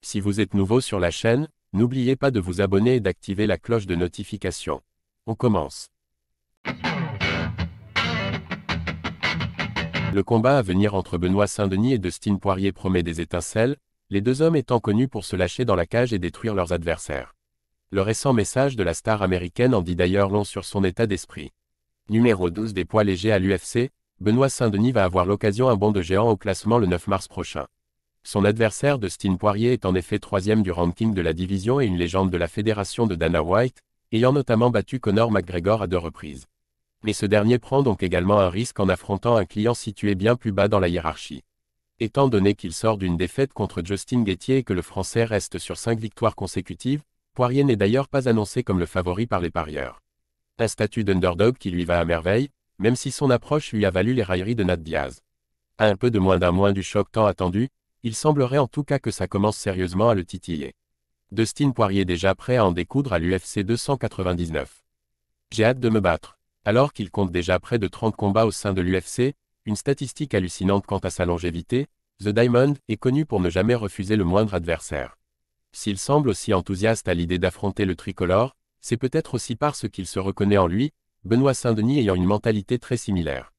Si vous êtes nouveau sur la chaîne, n'oubliez pas de vous abonner et d'activer la cloche de notification. On commence. Le combat à venir entre Benoît Saint-Denis et Dustin Poirier promet des étincelles, les deux hommes étant connus pour se lâcher dans la cage et détruire leurs adversaires. Le récent message de la star américaine en dit d'ailleurs long sur son état d'esprit. Numéro 12 des poids légers à l'UFC, Benoît Saint-Denis va avoir l'occasion un bond de géant au classement le 9 mars prochain. Son adversaire Dustin Poirier est en effet troisième du ranking de la division et une légende de la fédération de Dana White, ayant notamment battu Conor McGregor à 2 reprises. Mais ce dernier prend donc également un risque en affrontant un client situé bien plus bas dans la hiérarchie. Étant donné qu'il sort d'une défaite contre Justin Gaethje et que le Français reste sur 5 victoires consécutives, Poirier n'est d'ailleurs pas annoncé comme le favori par les parieurs. Un statut d'underdog qui lui va à merveille, même si son approche lui a valu les railleries de Nate Diaz. À un peu de moins d'un mois du choc tant attendu, il semblerait en tout cas que ça commence sérieusement à le titiller. Dustin Poirier déjà prêt à en découdre à l'UFC 299. J'ai hâte de me battre. Alors qu'il compte déjà près de 30 combats au sein de l'UFC, une statistique hallucinante quant à sa longévité, The Diamond est connu pour ne jamais refuser le moindre adversaire. S'il semble aussi enthousiaste à l'idée d'affronter le tricolore, c'est peut-être aussi parce qu'il se reconnaît en lui, Benoît Saint-Denis ayant une mentalité très similaire.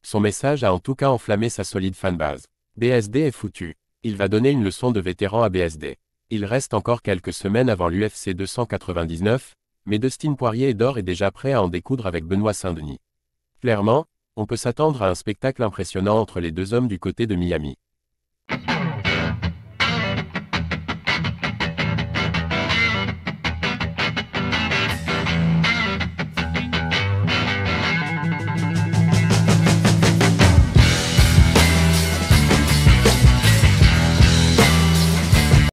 Son message a en tout cas enflammé sa solide fanbase. BSD est foutu. Il va donner une leçon de vétéran à BSD. Il reste encore quelques semaines avant l'UFC 299, mais Dustin Poirier est d'or et déjà prêt à en découdre avec Benoît Saint-Denis. Clairement, on peut s'attendre à un spectacle impressionnant entre les deux hommes du côté de Miami.